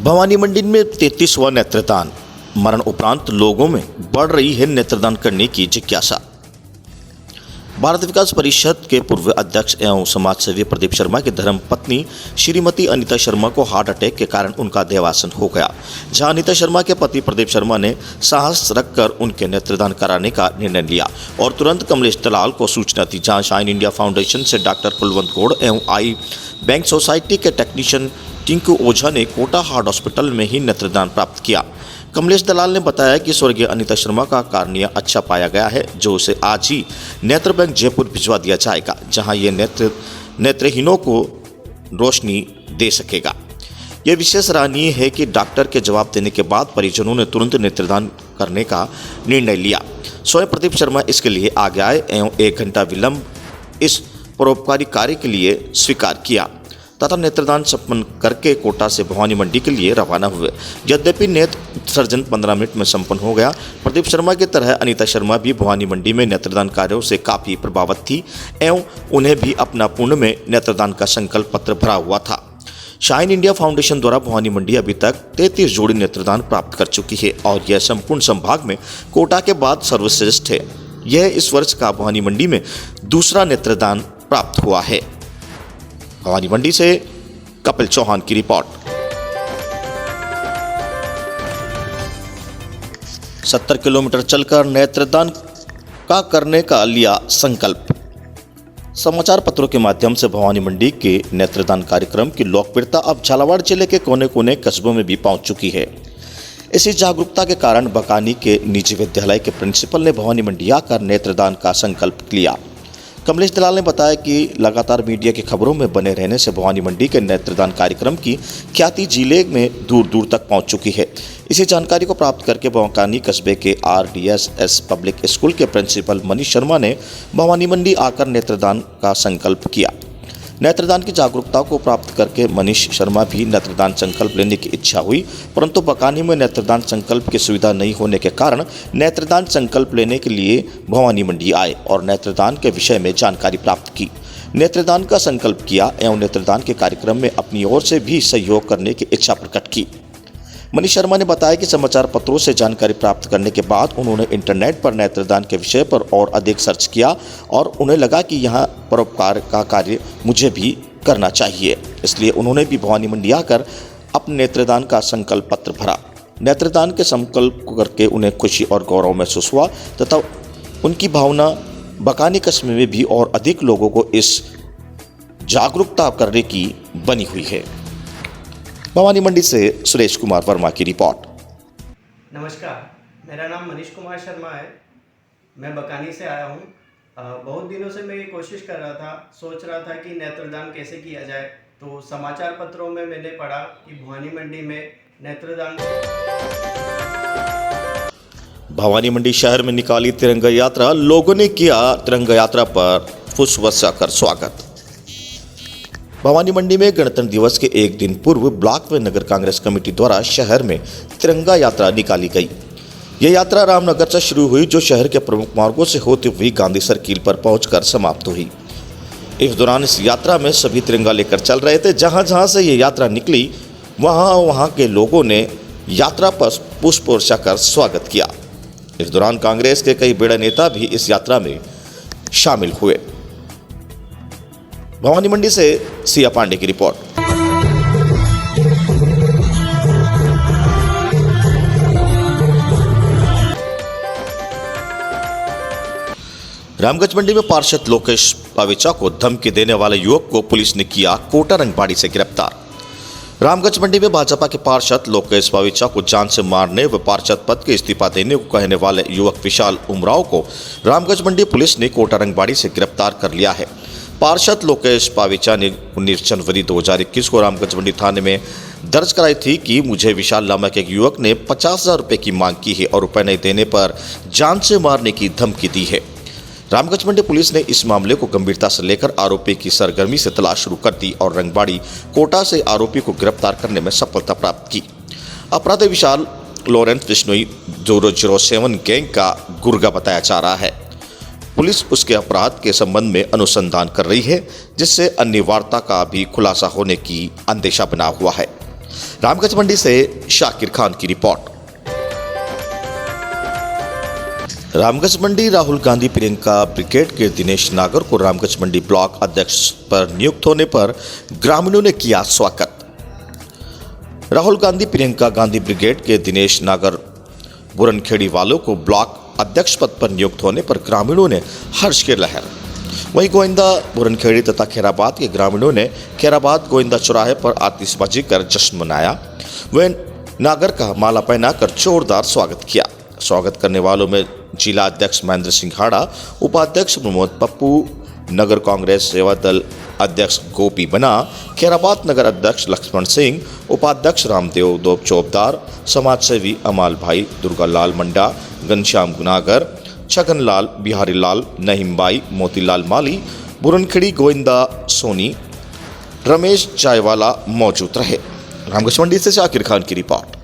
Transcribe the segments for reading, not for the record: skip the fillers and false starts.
भवानी मंडी में 33वां नेत्रदान। मरण उपरांत लोगों में बढ़ रही है नेत्रदान करने की जिज्ञासा। भारत विकास परिषद के पूर्व अध्यक्ष एवं समाजसेवी प्रदीप शर्मा की धर्मपत्नी श्रीमती अनीता शर्मा को हार्ट अटैक के कारण उनका देहावसान हो गया। जहां अनीता शर्मा के पति प्रदीप शर्मा ने साहस रखकर उनके नेत्रदान कराने का निर्णय लिया और तुरंत कमलेश दलाल को सूचना दी। जहां शाइन इंडिया फाउंडेशन से डॉक्टर कुलवंत गौड़ एवं आई बैंक सोसाइटी के टेक्नीशियन टिंकू ओझा ने कोटा हार्ट हॉस्पिटल में ही नेत्रदान प्राप्त किया। कमलेश दलाल ने बताया कि स्वर्गीय अनीता शर्मा का कार्निया अच्छा पाया गया है, जो उसे आज ही नेत्र बैंक जयपुर भिजवा दिया जाएगा, जहां ये नेत्रहीनों को रोशनी दे सकेगा। यह विशेष सराहनीय है कि डॉक्टर के जवाब देने के बाद परिजनों ने तुरंत नेत्रदान करने का निर्णय लिया। स्वयं प्रदीप शर्मा इसके लिए आगे आए एवं 1 घंटा विलंब इस परोपकारी कार्य के लिए स्वीकार किया तथा नेत्रदान संपन्न करके कोटा से भवानी मंडी के लिए रवाना हुए। यद्यपि नेत्र विसर्जन 15 मिनट में संपन्न हो गया। प्रदीप शर्मा की तरह अनीता शर्मा भी भवानी मंडी में नेत्रदान कार्यों से काफ़ी प्रभावित थी एवं उन्हें भी अपना पुण्य में नेत्रदान का संकल्प पत्र भरा हुआ था। शाइन इंडिया फाउंडेशन द्वारा भवानी मंडी अभी तक 33 जोड़ी नेत्रदान प्राप्त कर चुकी है और यह संपूर्ण संभाग में कोटा के बाद सर्वश्रेष्ठ है। यह इस वर्ष का भवानी मंडी में दूसरा नेत्रदान प्राप्त हुआ है। भवानी मंडी से कपिल चौहान की रिपोर्ट। 70 किलोमीटर चलकर नेत्रदान का करने का लिया संकल्प। समाचार पत्रों के माध्यम से भवानी मंडी के नेत्रदान कार्यक्रम की लोकप्रियता अब झालावाड़ जिले के कोने कोने कस्बों में भी पहुंच चुकी है। इसी जागरूकता के कारण बकानी के निजी विद्यालय के प्रिंसिपल ने भवानी मंडी आकर नेत्रदान का संकल्प लिया। कमलेश दलाल ने बताया कि लगातार मीडिया की खबरों में बने रहने से भवानी मंडी के नेत्रदान कार्यक्रम की ख्याति जिले में दूर दूर तक पहुंच चुकी है। इसी जानकारी को प्राप्त करके बकानी कस्बे के RDSS पब्लिक स्कूल के प्रिंसिपल मनीष शर्मा ने भवानी मंडी आकर नेत्रदान का संकल्प किया। नेत्रदान की जागरूकता को प्राप्त करके मनीष शर्मा भी नेत्रदान संकल्प लेने की इच्छा हुई, परंतु बकानी में नेत्रदान संकल्प की सुविधा नहीं होने के कारण नेत्रदान संकल्प लेने के लिए भवानी मंडी आए और नेत्रदान के विषय में जानकारी प्राप्त की। नेत्रदान का संकल्प किया एवं नेत्रदान के कार्यक्रम में अपनी ओर से भी सहयोग करने की इच्छा प्रकट की। मनीष शर्मा ने बताया कि समाचार पत्रों से जानकारी प्राप्त करने के बाद उन्होंने इंटरनेट पर नेत्रदान के विषय पर और अधिक सर्च किया और उन्हें लगा कि यहाँ परोपकार का कार्य मुझे भी करना चाहिए। इसलिए उन्होंने भी भवानी मंडी आकर अपने नेत्रदान का संकल्प पत्र भरा। नेत्रदान के संकल्प करके उन्हें खुशी और गौरव महसूस हुआ तथा उनकी भावना बकानी कस्बे में भी और अधिक लोगों को इस जागरूकता करने की बनी हुई है। भवानी मंडी से सुरेश कुमार वर्मा की रिपोर्ट। नमस्कार, मेरा नाम मनीष कुमार शर्मा है। मैं बकानी से आया हूँ। बहुत दिनों से मैं ये कोशिश कर रहा था, सोच रहा था कि नेत्रदान कैसे किया जाए। तो समाचार पत्रों में मैंने पढ़ा कि भवानी मंडी में नेत्रदान। भवानी मंडी शहर में निकाली तिरंगा यात्रा। लोगों ने किया तिरंगा यात्रा पर पुष्पवर्षा कर स्वागत। भवानी मंडी में गणतंत्र दिवस के एक दिन पूर्व ब्लॉक व नगर कांग्रेस कमेटी द्वारा शहर में तिरंगा यात्रा निकाली गई। यह यात्रा रामनगर से शुरू हुई, जो शहर के प्रमुख मार्गों से होती हुई गांधी सर्किल पर पहुंचकर समाप्त हुई। इस दौरान इस यात्रा में सभी तिरंगा लेकर चल रहे थे। जहां जहां से ये यात्रा निकली वहां के लोगों ने यात्रा पर पुष्प वर्षा कर स्वागत किया। इस दौरान कांग्रेस के कई बड़े नेता भी इस यात्रा में शामिल हुए। भवानी मंडी से सिया पांडे की रिपोर्ट। रामगंज मंडी में पार्षद लोकेश पावेचा को धमकी देने वाले युवक को पुलिस ने किया कोटा रंगबाड़ी से गिरफ्तार। रामगंज मंडी में भाजपा के पार्षद लोकेश पावेचा को जान से मारने व पार्षद पद के इस्तीफा देने को कहने वाले युवक विशाल उमराव को रामगंज मंडी पुलिस ने कोटा रंगबाड़ी से गिरफ्तार कर लिया है। पार्षद लोकेश पावेचा ने 19 जनवरी 2021 को रामगंज मंडी थाने में दर्ज कराई थी कि मुझे विशाल नामक एक युवक ने 50,000 रुपये की मांग की है और रुपए नहीं देने पर जान से मारने की धमकी दी है। रामगंज मंडी पुलिस ने इस मामले को गंभीरता से लेकर आरोपी की सरगर्मी से तलाश शुरू कर दी और रंगबाड़ी कोटा से आरोपी को गिरफ्तार करने में सफलता प्राप्त की। अपराधी विशाल लॉरेंस बिश्नोई 007 गैंग का गुर्गा बताया जा रहा है। पुलिस उसके अपराध के संबंध में अनुसंधान कर रही है, जिससे अन्य वार्ता का भी खुलासा होने की अंदेशा बना हुआ है। रामगंज मंडी से शाकिर खान की रिपोर्ट। रामगंज मंडी राहुल गांधी प्रियंका ब्रिगेड के दिनेश नागर को रामगंज मंडी ब्लॉक अध्यक्ष पर नियुक्त होने पर ग्रामीणों ने किया स्वागत। राहुल गांधी प्रियंका गांधी ब्रिगेड के दिनेश नागर बुरनखेड़ी वालों को ब्लॉक अध्यक्ष पद पर नियुक्त होने पर ग्रामीणों ने हर्ष की लहर। वहीं गोविंदा बुरनखेड़ी तथा खैराबाद के ग्रामीणों ने खैराबाद गोविंदा चौराहे पर आतिशबाजी कर जश्न मनाया। वे नागर का माला पहनाकर जोरदार स्वागत किया। स्वागत करने वालों में जिला अध्यक्ष महेंद्र सिंह हाड़ा, उपाध्यक्ष प्रमोद पप्पू, नगर कांग्रेस सेवा दल अध्यक्ष गोपी बना, खैराबाद नगर अध्यक्ष लक्ष्मण सिंह, उपाध्यक्ष रामदेव दोप चौबदार, समाज सेवी अमाल भाई, दुर्गालाल मंडा, घनश्याम गुनागर, छगनलाल, बिहारी लाल, नहीमबाई, मोतीलाल माली, बुरनखेड़ी गोविंदा सोनी, रमेश चायवाला मौजूद रहे। रामगंज मंडी से शाकिर खान की रिपोर्ट।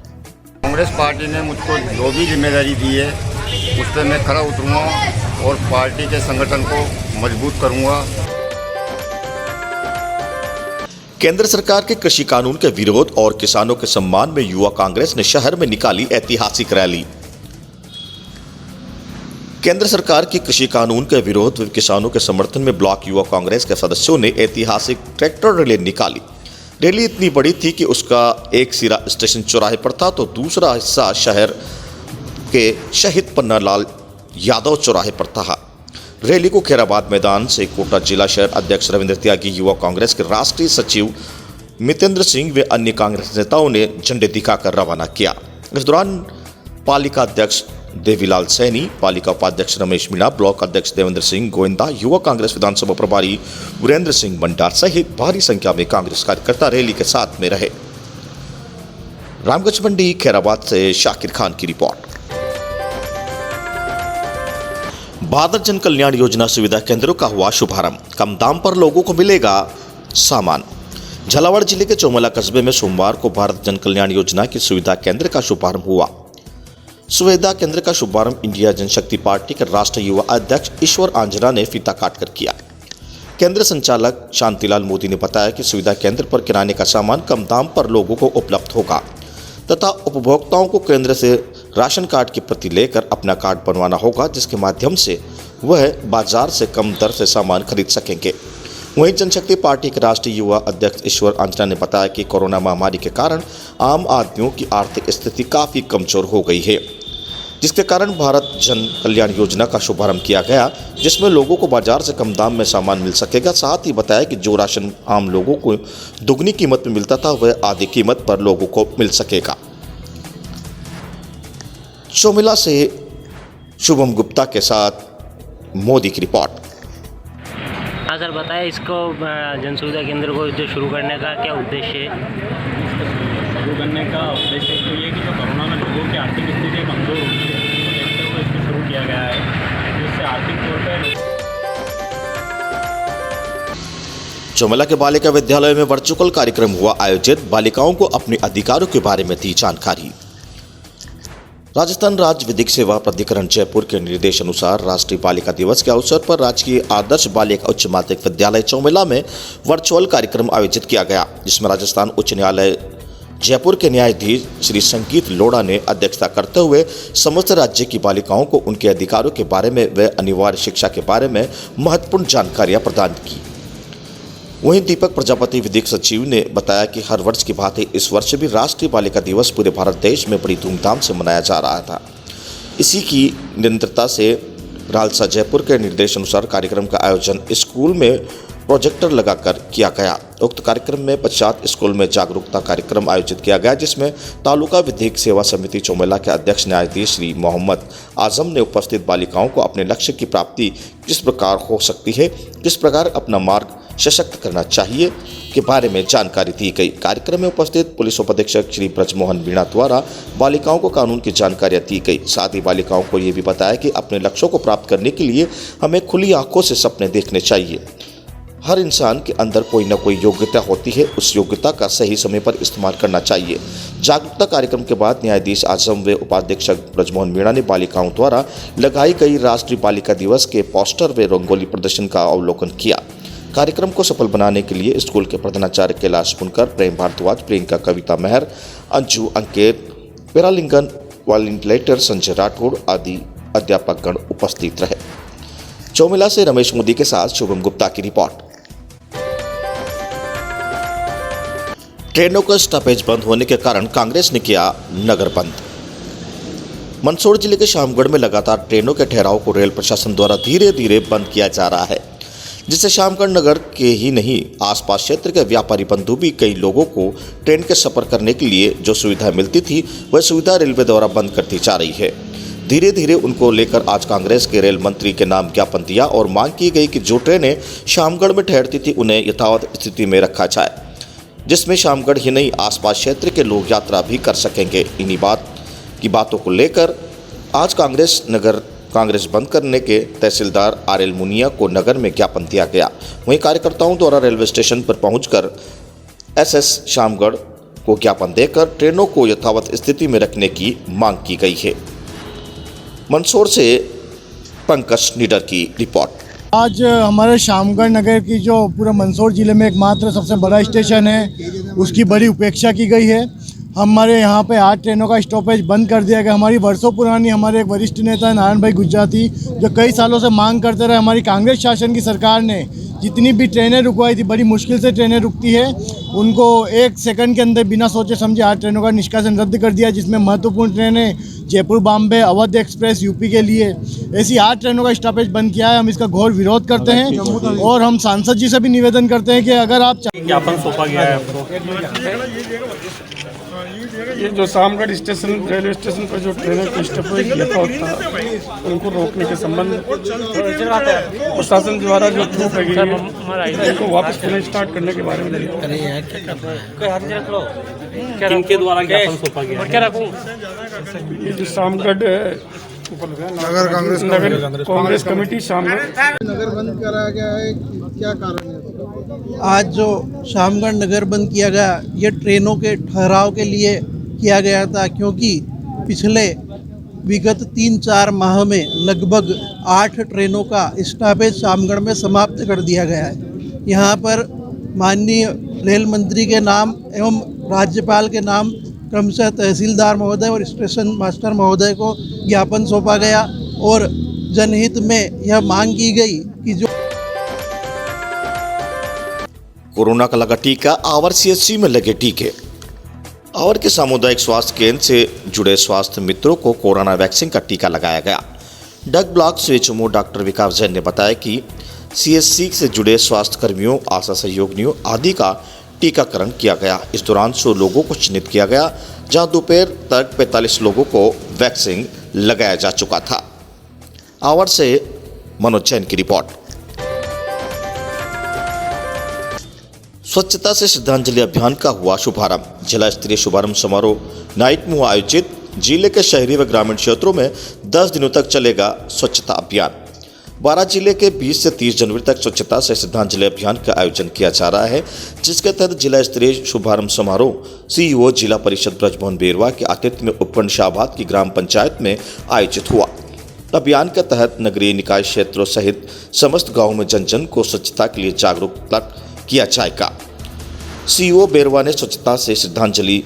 कांग्रेस पार्टी ने मुझको जो भी जिम्मेदारी दी है उस पर मैं खरा उतरूँगा और पार्टी के संगठन को मजबूत करूँगा। केंद्र सरकार के कृषि कानून के विरोध और किसानों के सम्मान में युवा कांग्रेस ने शहर में निकाली ऐतिहासिक रैली। केंद्र सरकार की कृषि कानून के विरोध व किसानों के समर्थन में ब्लॉक युवा कांग्रेस के सदस्यों ने ऐतिहासिक ट्रैक्टर रैली निकाली। रैली इतनी बड़ी थी कि उसका एक सिरा स्टेशन चौराहे पर था तो दूसरा हिस्सा शहर के शहीद पन्नालाल यादव चौराहे पर था। रैली को खैराबाद मैदान से कोटा जिला शहर अध्यक्ष रविंद्र त्यागी, युवा कांग्रेस के राष्ट्रीय सचिव मितेंद्र सिंह व अन्य कांग्रेस नेताओं ने झंडे दिखाकर रवाना किया। इस दौरान पालिका अध्यक्ष देवीलाल सैनी, पालिका उपाध्यक्ष रमेश मीणा, ब्लॉक अध्यक्ष देवेंद्र सिंह गोविंदा, युवा कांग्रेस विधानसभा प्रभारी वीरेंद्र सिंह बंडार सहित भारी संख्या में कांग्रेस कार्यकर्ता रैली के साथ में रहे। रामगंज मंडी खैराबाद से शाकिर खान की रिपोर्ट। भारत जन कल्याण योजना सुविधा केंद्रों का हुआ शुभारंभ। कम दाम पर लोगों को मिलेगा सामान। झालावाड़ जिले के चौमला कस्बे में सोमवार को भारत जन कल्याण योजना की सुविधा केंद्र का शुभारंभ हुआ। सुविधा केंद्र का शुभारंभ इंडिया जनशक्ति पार्टी के राष्ट्रीय युवा अध्यक्ष ईश्वर आंजना ने फीता काटकर किया। केंद्र संचालक शांतिलाल मोदी ने बताया कि सुविधा केंद्र पर किराने का सामान कम दाम पर लोगों को उपलब्ध होगा तथा उपभोक्ताओं को केंद्र से राशन कार्ड की प्रति लेकर अपना कार्ड बनवाना होगा, जिसके माध्यम से वह बाजार से कम दर से सामान खरीद सकेंगे। वहीं जनशक्ति पार्टी के राष्ट्रीय युवा अध्यक्ष ईश्वर आंजना ने बताया कि कोरोना महामारी के कारण आम आदमियों की आर्थिक स्थिति काफ़ी कमजोर हो गई है, जिसके कारण भारत जन कल्याण योजना का शुभारंभ किया गया, जिसमें लोगों को बाजार से कम दाम में सामान मिल सकेगा। साथ ही बताया कि जो राशन आम लोगों को दुगनी कीमत में मिलता था वह आधी कीमत पर लोगों को मिल सकेगा। चौमिला से शुभम गुप्ता के साथ मोदी की रिपोर्ट। हाँ सर, बताएं इसको जन सुविधा केंद्र को जो शुरू करने का क्या उद्देश्य है? शुरू करने का उद्देश्य तो ये कि जो कोरोना में लोगों की आर्थिक स्थिति कमजोर हुई है, तो देखते हुए इसको शुरू किया गया है, जिससे आर्थिक तौर पर। चौमला के बालिका विद्यालय में वर्चुअल कार्यक्रम हुआ आयोजित। बालिकाओं को अपने अधिकारों के बारे में दी जानकारी। राजस्थान राज्य विधिक सेवा प्राधिकरण जयपुर के निर्देश अनुसार राष्ट्रीय बालिका दिवस के अवसर पर राजकीय आदर्श बालिका उच्च माध्यमिक विद्यालय चौमला में वर्चुअल कार्यक्रम आयोजित किया गया, जिसमें राजस्थान उच्च न्यायालय जयपुर के न्यायाधीश श्री संगीत लोढ़ा ने अध्यक्षता करते हुए समस्त राज्य की बालिकाओं को उनके अधिकारों के बारे में व अनिवार्य शिक्षा के बारे में महत्वपूर्ण जानकारियां प्रदान की। वहीं दीपक प्रजापति विधिक सचिव ने बताया कि हर वर्ष की भांति इस वर्ष भी राष्ट्रीय बालिका दिवस पूरे भारत देश में बड़ी धूमधाम से मनाया जा रहा था। इसी की निरंतरता से रालसा जयपुर के निर्देश अनुसार कार्यक्रम का आयोजन स्कूल में प्रोजेक्टर लगाकर किया गया। उक्त कार्यक्रम में पश्चात स्कूल में जागरूकता कार्यक्रम आयोजित किया गया, जिसमें तालुका विधिक सेवा समिति चौमला के अध्यक्ष न्यायाधीश श्री मोहम्मद आजम ने उपस्थित बालिकाओं को अपने लक्ष्य की प्राप्ति किस प्रकार हो सकती है, किस प्रकार अपना मार्ग सशक्त करना चाहिए के बारे में जानकारी दी गई। कार्यक्रम में उपस्थित पुलिस उपाधीक्षक श्री ब्रजमोहन मीणा द्वारा बालिकाओं को कानून की जानकारियां दी गई। साथ ही बालिकाओं को ये भी बताया कि अपने लक्ष्यों को प्राप्त करने के लिए हमें खुली आंखों से सपने देखने चाहिए। हर इंसान के अंदर कोई न कोई योग्यता होती है, उस योग्यता का सही समय पर इस्तेमाल करना चाहिए। जागरूकता कार्यक्रम के बाद न्यायाधीश आजम व उपाध्यक्षक ब्रजमोहन मीणा ने बालिकाओं द्वारा लगाई गई राष्ट्रीय बालिका दिवस के पोस्टर व रंगोली प्रदर्शन का अवलोकन किया। कार्यक्रम को सफल बनाने के लिए स्कूल के प्रधानाचार्य कैलाश पुनकर, प्रेम भारद्वाज, प्रियंका, कविता मेहर, अंजू, अंकित, पेरालिंगन, वॉलंटियर संजय राठौड़ आदि अध्यापकगण उपस्थित रहे। चौमिला से रमेश मोदी के साथ शुभम गुप्ता की रिपोर्ट। ट्रेनों का स्टॉपेज बंद होने के कारण कांग्रेस ने किया नगर बंद। मंदसौर जिले के शामगढ़ में लगातार ट्रेनों के ठहराव को रेल प्रशासन द्वारा धीरे धीरे बंद किया जा रहा है, जिससे शामगढ़ नगर के ही नहीं आसपास क्षेत्र के व्यापारी बंधु भी कई लोगों को ट्रेन के सफर करने के लिए जो सुविधा मिलती थी वह सुविधा रेलवे द्वारा बंद करती जा रही है। धीरे धीरे उनको लेकर आज कांग्रेस के रेल मंत्री के नाम ज्ञापन दिया और मांग की गई कि जो ट्रेनें शामगढ़ में ठहरती थी उन्हें यथावत स्थिति में रखा जाए, जिसमें शामगढ़ ही नहीं आसपास क्षेत्र के लोग यात्रा भी कर सकेंगे। इन्हीं बातों को लेकर आज कांग्रेस बंद करने के तहसीलदार आरएल मुनिया को नगर में ज्ञापन दिया गया। वहीं कार्यकर्ताओं द्वारा रेलवे स्टेशन पर पहुंचकर एसएस शामगढ़ को ज्ञापन देकर ट्रेनों को यथावत स्थिति में रखने की मांग की गई है। मंदसौर से पंकज निडर की रिपोर्ट। आज हमारे शामगढ़ नगर की जो पूरा मंदसौर जिले में एकमात्र सबसे बड़ा स्टेशन है, उसकी बड़ी उपेक्षा की गई है। हमारे यहाँ पे 8 ट्रेनों का स्टॉपेज बंद कर दिया गया। हमारी वर्षों पुरानी हमारे एक वरिष्ठ नेता नारायण भाई गुजराती जो कई सालों से मांग करते रहे, हमारी कांग्रेस शासन की सरकार ने जितनी भी ट्रेनें रुकवाई थी, बड़ी मुश्किल से ट्रेनें रुकती है, उनको 1 सेकंड के अंदर बिना सोचे समझे 8 ट्रेनों का निष्कासन रद्द कर दिया, जिसमें महत्वपूर्ण ट्रेनें जयपुर बॉम्बे अवध एक्सप्रेस यूपी के लिए ऐसी 8 ट्रेनों का स्टॉपेज बंद किया है। हम इसका घोर विरोध करते हैं और हम सांसद जी से भी निवेदन करते हैं कि अगर आप ज्ञापन सौंपा गया है आपको। ये जो शामगढ़ स्टेशन रेलवे स्टेशन पर जो ट्रेनों की स्टॉपेज किया था उनको रोकने के संबंध प्रशासन द्वारा जो प्रूफ है उनको वापस पुनः स्टार्ट करने के बारे में किनके द्वारा ज्ञापन सौंपा गया है? ये जो शामगढ़ नगर कांग्रेस कमेटी शामगढ़ नगर बंद करा गया है, क्या कारण है? आज जो शामगढ़ नगर बंद किया गया ये ट्रेनों के ठहराव के लिए किया गया था, क्योंकि पिछले विगत 3-4 माह में लगभग 8 ट्रेनों का स्टॉपेज शामगढ़ में समाप्त कर दिया गया है। यहाँ पर माननीय रेल मंत्री के नाम एवं राज्यपाल के नाम क्रमशः तहसीलदार महोदय और स्टेशन मास्टर महोदय को ज्ञापन सौंपा गया और जनहित में यह मांग की गई कि जो कोरोना का लगा टीका, आवर सीएचसी में लगे टीके। आवर के सामुदायिक स्वास्थ्य केंद्र से जुड़े स्वास्थ्य मित्रों को कोरोना वैक्सीन का टीका लगाया गया। डग ब्लॉक स्वेचमो डॉक्टर विकास जैन ने बताया कि सीएचसी से जुड़े स्वास्थ्य कर्मियों, आशा सहयोगियों आदि का टीकाकरण किया गया। इस दौरान 100 लोगों को चिन्हित किया गया, जहां दोपहर तक 45 लोगों को वैक्सीन लगाया जा चुका था। आवर से मनोज जैन की रिपोर्ट। स्वच्छता से श्रद्धांजलि अभियान का हुआ शुभारंभ। जिला स्तरीय शुभारंभ समारोह नाइट में हुआ आयोजित। जिले के शहरी व ग्रामीण क्षेत्रों में 10 दिनों तक चलेगा स्वच्छता अभियान। 12 जिले के 20 से 30 जनवरी तक स्वच्छता से श्रद्धांजलि अभियान का आयोजन किया जा रहा है, जिसके तहत जिला स्तरीय शुभारंभ समारोह सीईओ जिला परिषद ब्रजमोहन बेरवा के आतिथ्य में उपखंड शाहबाद की ग्राम पंचायत में आयोजित हुआ। अभियान के तहत नगरीय निकाय क्षेत्रों सहित समस्त गाँव में जन जन को स्वच्छता के लिए जागरूकता किया जाएगा। सीईओ बेरवा ने स्वच्छता से श्रद्धांजलि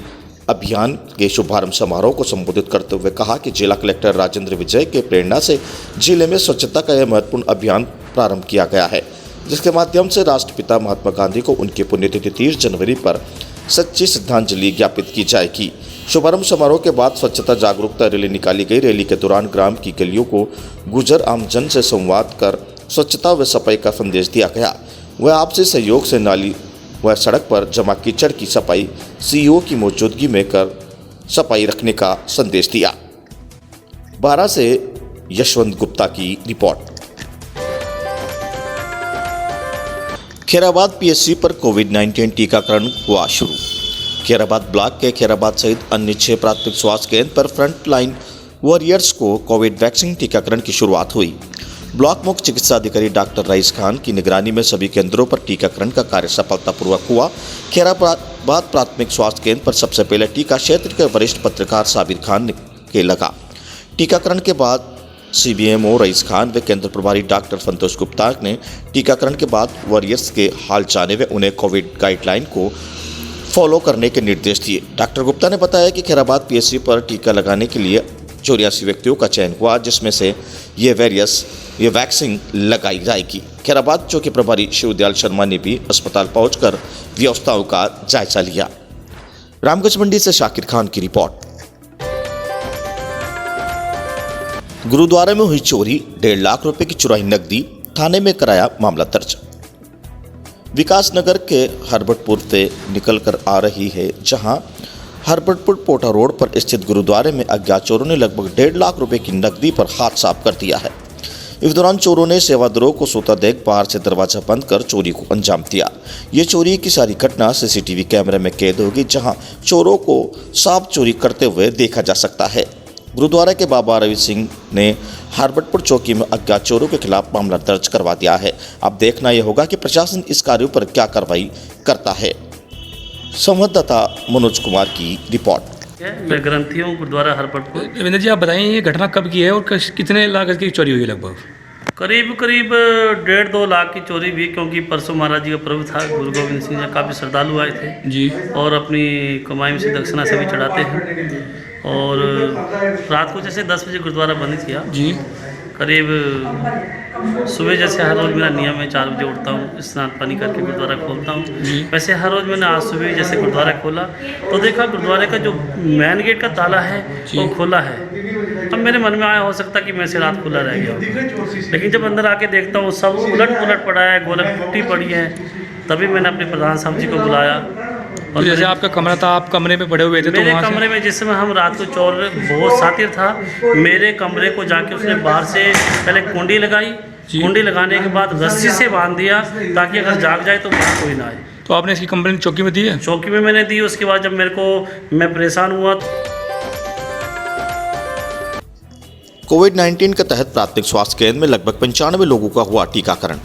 अभियान के शुभारंभ समारोह को संबोधित करते हुए कहा कि जिला कलेक्टर राजेंद्र विजय के प्रेरणा से जिले में स्वच्छता का यह महत्वपूर्ण अभियान प्रारंभ किया गया है, जिसके माध्यम से राष्ट्रपिता महात्मा गांधी को उनकी पुण्यतिथि 30 जनवरी पर सच्ची श्रद्धांजलि ज्ञापित की जाएगी। शुभारंभ समारोह के बाद स्वच्छता जागरूकता रैली निकाली गई। रैली के दौरान ग्राम की गलियों को गुजर आमजन से संवाद कर स्वच्छता व सफाई का संदेश दिया गया। वह आपसी सहयोग से नाली व सड़क पर जमा कीचड़ की सफाई सीईओ की मौजूदगी में कर सफाई रखने का संदेश दिया। 12 से यशवंत गुप्ता की रिपोर्ट। खैराबाद पीएचसी पर कोविड-19 टीकाकरण हुआ शुरू। खैराबाद ब्लॉक के खैराबाद सहित अन्य 6 प्राथमिक स्वास्थ्य केंद्र पर फ्रंट लाइन वॉरियर्स को कोविड वैक्सीन टीकाकरण की शुरुआत हुई। ब्लॉक मुख्य चिकित्सा अधिकारी डॉक्टर रईस खान की निगरानी में सभी केंद्रों पर टीकाकरण का कार्य सफलतापूर्वक हुआ। खैराबाद प्राथमिक स्वास्थ्य केंद्र पर सबसे पहले टीका क्षेत्र के वरिष्ठ पत्रकार साबिर खान के लगा। टीकाकरण के बाद CBMO रईस खान व केंद्र प्रभारी डॉक्टर संतोष गुप्ता ने टीकाकरण के बाद वॉरियर्स के हाल जाने व उन्हें कोविड गाइडलाइन को फॉलो करने के निर्देश दिए। डॉक्टर गुप्ता ने बताया कि खैराबाद PSC पर टीका लगाने के लिए 84 व्यक्तियों का चयन हुआ, जिसमें से ये वैक्सीन लगाई जाएगी। खैराबाद चौकी प्रभारी शिवदयाल शर्मा ने भी अस्पताल पहुंचकर व्यवस्थाओं का जायजा लिया। रामगंज मंडी से शाकिर खान की रिपोर्ट। गुरुद्वारे में हुई चोरी, 1.5 लाख रुपए की चुराई नकदी, थाने में कराया मामला दर्ज। विकास नगर के हरबटपुर से निकलकर आ रही है, जहां हरबटपुर पोटा रोड पर स्थित गुरुद्वारे में अज्ञात चोरों ने लगभग 1.5 लाख रुपए की नकदी पर हाथ साफ कर दिया है। इस दौरान चोरों ने सेवादारों को सोता देख बाहर से दरवाजा बंद कर चोरी को अंजाम दिया। ये चोरी की सारी घटना CCTV कैमरे में कैद होगी, जहां चोरों को साफ चोरी करते हुए देखा जा सकता है। गुरुद्वारा के बाबा रवि सिंह ने हरबटपुर चौकी में अज्ञात चोरों के खिलाफ मामला दर्ज करवा दिया है। अब देखना यह होगा कि प्रशासन इस कार्यों पर क्या कार्रवाई करता है। संवाददाता मनोज कुमार की रिपोर्ट। मैं ग्रंथियों गुरुद्वारा हरबटपुर। रविंद्र जी, आप बताएं ये घटना कब की है और कितने लागत की चोरी हुई लगभग? करीब 1.5-2 लाख की चोरी भी, क्योंकि परसों महाराज जी का पर्व था, गुरु गोविंद सिंह जी काफ़ी श्रद्धालु आए थे जी, और अपनी कमाई में से दक्षिणा से भी चढ़ाते हैं। और रात को जैसे 10 बजे गुरुद्वारा बंद किया जी, करीब सुबह जैसे हर रोज़ मेरा नियम है 4 बजे उठता हूँ, स्नान पानी करके गुरुद्वारा खोलता हूँ। वैसे हर रोज़ मैंने आज सुबह जैसे गुरुद्वारा खोला तो देखा गुरुद्वारे का जो मेन गेट का ताला है वो खोला है। अब मेरे मन में आया हो सकता कि मैं से रात खुला रह गया, लेकिन जब अंदर आके देखता हूँ सब उलट पुलट पड़ा है, गोलक टूटी पड़ी है। तभी मैंने अपने प्रधान साहब जी को बुलाया। और जैसे आपका कमरा था, आप कमरे में पड़े हुए थे, तो मेरे कमरे में जिस समय हम रात को चोर बहुत सातिर था, मेरे कमरे को जाके उसने बाहर से पहले कुंडी लगाई, कुंडी लगाने के बाद रस्सी से बांध दिया ताकि अगर जाग जाए तो बाहर कोई ना आए। तो आपने इसकी कंप्लेंट चौकी में दी है? चौकी में मैंने दी। उसके बाद जब मैं परेशान हुआ। कोविड-19 के तहत प्राथमिक स्वास्थ्य केंद्र में लगभग 95 लोगों का हुआ टीकाकरण।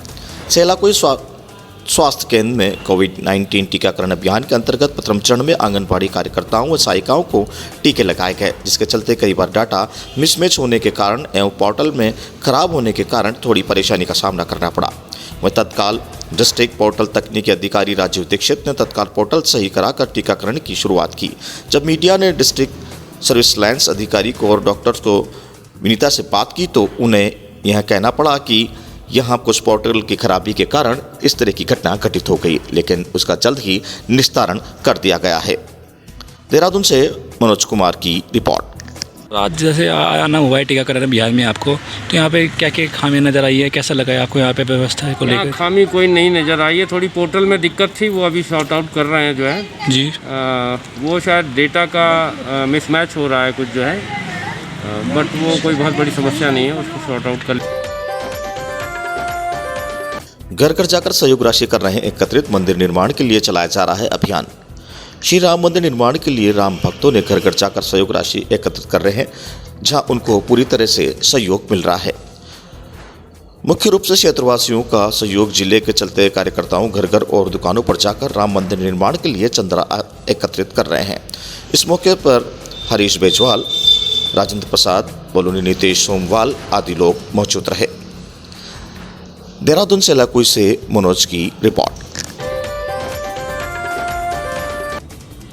सेलाकुई स्वास्थ्य केंद्र में कोविड-19 टीकाकरण अभियान के अंतर्गत प्रथम चरण में आंगनबाड़ी कार्यकर्ताओं व सहायिकाओं को टीके लगाए गए, जिसके चलते कई बार डाटा मिसमैच होने के कारण एवं पोर्टल में खराब होने के कारण थोड़ी परेशानी का सामना करना पड़ा। वह तत्काल डिस्ट्रिक्ट पोर्टल तकनीकी अधिकारी राजीव दीक्षित ने तत्काल पोर्टल सही कराकर टीकाकरण की शुरुआत की। जब मीडिया ने डिस्ट्रिक्ट सर्विस लाइन्स अधिकारी को और डॉक्टर्स को विनीता से बात की तो उन्हें यह कहना पड़ा कि यहाँ कुछ पोर्टल की खराबी के कारण इस तरह की घटना घटित हो गई, लेकिन उसका जल्द ही निस्तारण कर दिया गया है। देहरादून से मनोज कुमार की रिपोर्ट। आज जैसे आना हुआ है टीकाकरण अभियान में आपको, तो यहाँ पे क्या क्या खामी नज़र आई है, कैसा लगा है आपको यहाँ पे व्यवस्था को लेकर? खामी कोई नहीं नज़र आई है, थोड़ी पोर्टल में दिक्कत थी, वो अभी सॉर्ट आउट कर रहे हैं जो है जी। वो शायद डेटा का मिसमैच हो रहा है कुछ जो है, बट वो कोई बहुत बड़ी समस्या नहीं है, उसको सॉर्ट आउट कर। घर घर जाकर सहयोग राशि कर रहे हैं एकत्रित। मंदिर निर्माण के लिए चलाया जा रहा है अभियान। श्री राम मंदिर निर्माण के लिए राम भक्तों ने घर घर जाकर सहयोग राशि एकत्रित कर रहे हैं, जहां उनको पूरी तरह से सहयोग मिल रहा है। मुख्य रूप से क्षेत्रवासियों का सहयोग जिले के चलते कार्यकर्ताओं घर घर और दुकानों पर जाकर राम मंदिर निर्माण के लिए चंदा एकत्रित कर रहे हैं। इस मौके पर हरीश बेजवाल, राजेंद्र प्रसाद, बोलोनी नीतीश सोमवाल आदि लोग मौजूद रहे। देहरादून से लाकुई से मनोज की रिपोर्ट।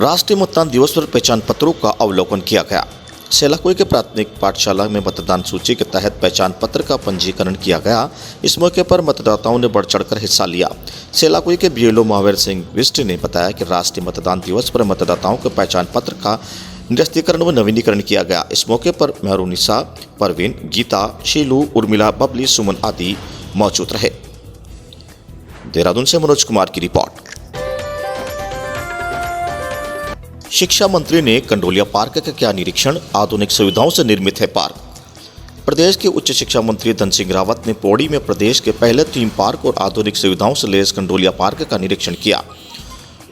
राष्ट्रीय मतदान दिवस पर पहचान पत्रों का अवलोकन किया गया। सेलाकुई के प्राथमिक पाठशाला में मतदान सूची के तहत पहचान पत्र का पंजीकरण किया गया। इस मौके पर मतदाताओं ने बढ़ चढ़कर हिस्सा लिया। सेलाकुई के BLO महावीर सिंह बिष्ट ने बताया कि राष्ट्रीय मतदान दिवस पर मतदाताओं के पहचान पत्र का निरस्तीकरण व नवीनीकरण किया गया। इस मौके पर मेहरुनिसा, परवीन, गीता, शीलू, उर्मिला, बबली, सुमन आदि मौजूद रहे। देहरादून से मनोज कुमार की रिपोर्ट। शिक्षा मंत्री ने कंडोलिया पार्क का किया निरीक्षण। आधुनिक सुविधाओं से निर्मित है पार्क। प्रदेश के उच्च शिक्षा मंत्री धन सिंह रावत ने पौड़ी में प्रदेश के पहले थीम पार्क और आधुनिक सुविधाओं से लैस कंडोलिया पार्क का निरीक्षण किया।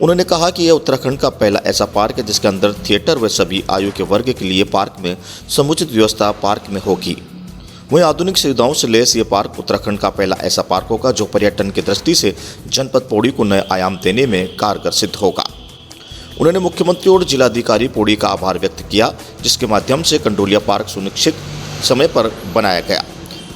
उन्होंने कहा कि यह उत्तराखंड का पहला ऐसा पार्क है जिसके अंदर थिएटर व सभी आयु के वर्ग के लिए पार्क में समुचित व्यवस्था पार्क में होगी। वहीं आधुनिक सुविधाओं से लैस ये पार्क उत्तराखंड का पहला ऐसा पार्क होगा जो पर्यटन की दृष्टि से जनपद पौड़ी को नए आयाम देने में कारगर सिद्ध होगा। उन्होंने मुख्यमंत्री और जिलाधिकारी पौड़ी का आभार व्यक्त किया, जिसके माध्यम से कंडोलिया पार्क सुनिश्चित समय पर बनाया गया।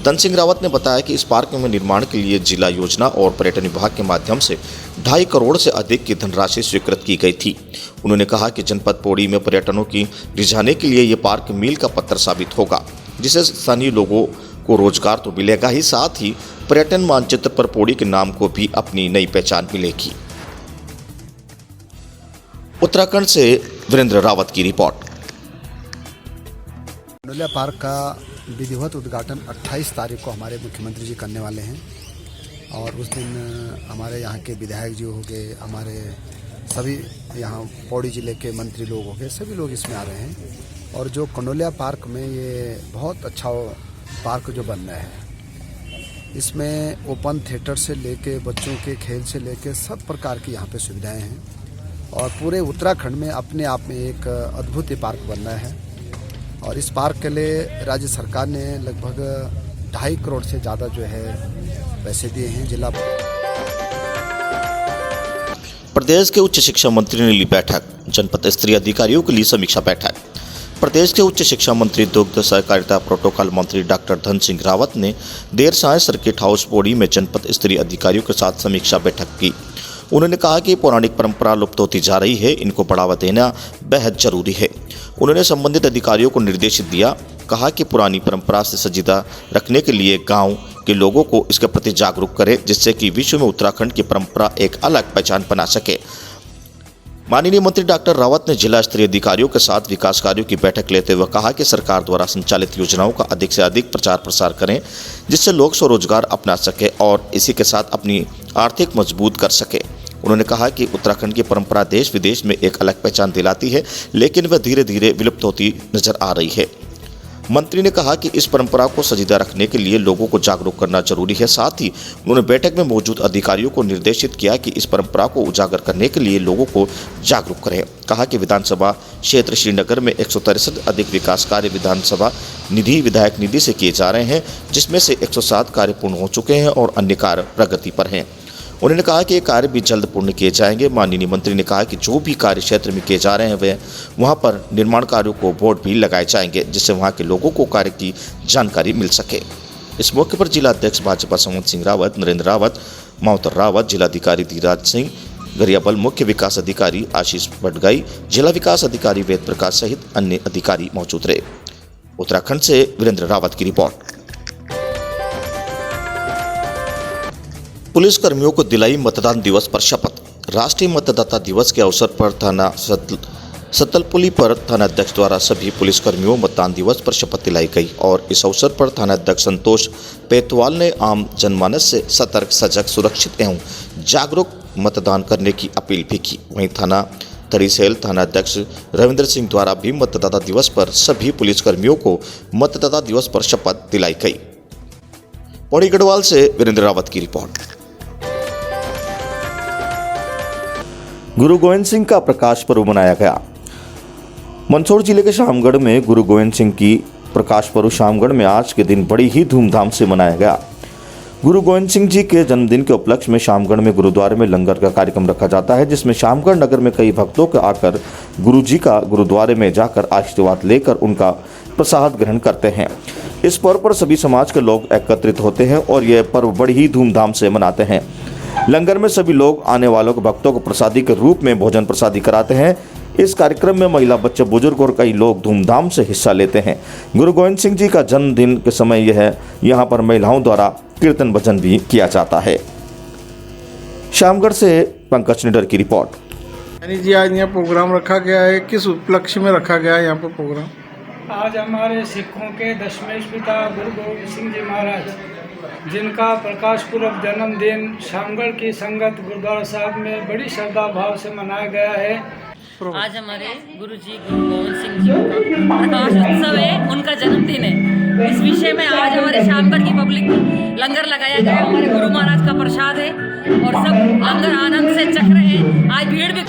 धन सिंह रावत ने बताया कि इस पार्क में निर्माण के लिए जिला योजना और पर्यटन विभाग के माध्यम से 2.5 करोड़ से अधिक की धनराशि स्वीकृत की गई थी। उन्होंने कहा कि जनपद पौड़ी में पर्यटनों की रिझाने के लिए ये पार्क मील का पत्थर साबित होगा, जिससे स्थानीय लोगों को रोजगार तो मिलेगा ही, साथ ही पर्यटन मानचित्र पर पौड़ी के नाम को भी अपनी नई पहचान मिलेगी। उत्तराखंड से वीरेंद्र रावत की रिपोर्ट। कंडोलिया पार्क का विधिवत उद्घाटन 28 तारीख को हमारे मुख्यमंत्री जी करने वाले हैं और उस दिन हमारे यहाँ के विधायक जी हो गए, हमारे सभी यहाँ पौड़ी जिले के मंत्री लोग हो गए, सभी लोग इसमें आ रहे हैं। और जो कंडोलिया पार्क में ये बहुत अच्छा पार्क जो बन रहा है, इसमें ओपन थिएटर से लेके बच्चों के खेल से लेके सब प्रकार की यहाँ पे सुविधाएं हैं और पूरे उत्तराखंड में अपने आप में एक अद्भुत ये पार्क बन रहा है। और इस पार्क के लिए राज्य सरकार ने लगभग 2.5 करोड़ से ज़्यादा जो है पैसे दिए हैं। जिला प्रदेश के उच्च शिक्षा मंत्री ने ली बैठक, जनपद स्तरीय अधिकारियों के लिए समीक्षा बैठक। प्रदेश के उच्च शिक्षा मंत्री, दुग्ध सहकारिता प्रोटोकॉल मंत्री डॉक्टर धन सिंह रावत ने देर सांय सर्किट हाउस पौड़ी में जनपद स्तरीय अधिकारियों के साथ समीक्षा बैठक की। उन्होंने कहा कि पौराणिक परंपरा लुप्त होती जा रही है, इनको बढ़ावा देना बेहद जरूरी है। उन्होंने संबंधित अधिकारियों को निर्देशित दिया, कहा कि पुरानी परंपरा से सजीदा रखने के लिए गांव के लोगों को इसके प्रति जागरूक करें, जिससे कि विश्व में उत्तराखंड की परंपरा एक अलग पहचान बना सके। माननीय मंत्री डॉक्टर रावत ने जिला स्तरीय अधिकारियों के साथ विकास कार्यों की बैठक लेते हुए कहा कि सरकार द्वारा संचालित योजनाओं का अधिक से अधिक प्रचार प्रसार करें, जिससे लोग स्वरोजगार अपना सके और इसी के साथ अपनी आर्थिक मजबूत कर सके। उन्होंने कहा कि उत्तराखंड की परंपरा देश विदेश में एक अलग पहचान दिलाती है, लेकिन वह धीरे धीरे विलुप्त होती नजर आ रही है। मंत्री ने कहा कि इस परंपरा को सजीदा रखने के लिए लोगों को जागरूक करना जरूरी है। साथ ही उन्होंने बैठक में मौजूद अधिकारियों को निर्देशित किया कि इस परंपरा को उजागर करने के लिए लोगों को जागरूक करें। कहा कि विधानसभा क्षेत्र श्रीनगर में 163 अधिक विकास कार्य विधानसभा निधि विधायक निधि से किए जा रहे हैं, जिसमें से 107 कार्य पूर्ण हो चुके हैं और अन्य कार्य प्रगति पर हैं। उन्होंने कहा कि ये कार्य भी जल्द पूर्ण किए जाएंगे। माननीय मंत्री ने कहा कि जो भी कार्य क्षेत्र में किए जा रहे हैं वे वहां पर निर्माण कार्यों को बोर्ड भी लगाए जाएंगे, जिससे वहां के लोगों को कार्य की जानकारी मिल सके। इस मौके पर जिला अध्यक्ष भाजपा संवत सिंह रावत, नरेंद्र रावत, मावतर रावत, जिलाधिकारी धीराज सिंह गरियाबल, मुख्य विकास अधिकारी आशीष बटगाई, जिला विकास अधिकारी वेद प्रकाश सहित अन्य अधिकारी मौजूद रहे। उत्तराखंड से वीरेंद्र रावत की रिपोर्ट। पुलिस कर्मियों को दिलाई मतदान दिवस पर शपथ। राष्ट्रीय मतदाता दिवस के अवसर पर थाना सतलपुली पर थानाध्यक्ष द्वारा सभी पुलिस कर्मियों मतदान दिवस पर शपथ दिलाई गई और इस अवसर पर थानाध्यक्ष संतोष पेतवाल ने आम जनमानस से सतर्क, सजग, सुरक्षित एवं जागरूक मतदान करने की अपील भी की। वहीं थाना तरीसेल थानाध्यक्ष रविंद्र सिंह द्वारा भी मतदाता दिवस पर सभी पुलिसकर्मियों को मतदाता दिवस पर शपथ दिलाई गई। पौड़ी गढ़वाल से वीरेंद्र रावत की रिपोर्ट। गुरु गोविंद सिंह का प्रकाश पर्व मनाया गया। मंदसौर जिले के शामगढ़ में गुरु गोविंद सिंह की प्रकाश पर्व शामगढ़ में आज के दिन बड़ी ही धूमधाम से मनाया गया। गुरु गोविंद सिंह जी के जन्मदिन के उपलक्ष्य में शामगढ़ में गुरुद्वारे में लंगर का कार्यक्रम रखा जाता है, जिसमें शामगढ़ नगर में कई भक्तों के आकर गुरु जी का गुरुद्वारे में जाकर आशीर्वाद लेकर उनका प्रसाद ग्रहण करते हैं। इस पर्व पर सभी समाज के लोग एकत्रित होते हैं और यह पर्व बड़ी ही धूमधाम से मनाते हैं। लंगर में सभी लोग आने वालों को भक्तों को प्रसादी के रूप में भोजन प्रसादी कराते हैं। इस कार्यक्रम में महिला, बच्चे, बुजुर्ग और कई लोग धूमधाम से हिस्सा लेते हैं। गुरु गोविंद सिंह जी का जन्मदिन के समय यहाँ पर महिलाओं द्वारा कीर्तन भजन भी किया जाता है। शामगढ़ से पंकज निडर की रिपोर्ट। जी, आज यहाँ प्रोग्राम रखा गया है, किस उपलक्ष्य में रखा गया है यहाँ पर प्रोग्राम? आज हमारे सिखों के दशमेश पिता गुरु गोविंद सिंह जी महाराज, जिनका प्रकाश पूर्व जन्मदिन शामगढ़ की संगत गुरुद्वारा साहब में बड़ी श्रद्धा भाव से मनाया गया है। आज हमारे गुरु जी गुरु गोविंद सिंह जी का प्रकाश उत्सव है, उनका जन्मदिन है। इस विषय में आज हमारे शामगढ़ की पब्लिक लंगर लगाया गया। हमारे गुरु महाराज का प्रसाद है और सब लंगर आनंद से चख रहे हैं। आज भीड़ भी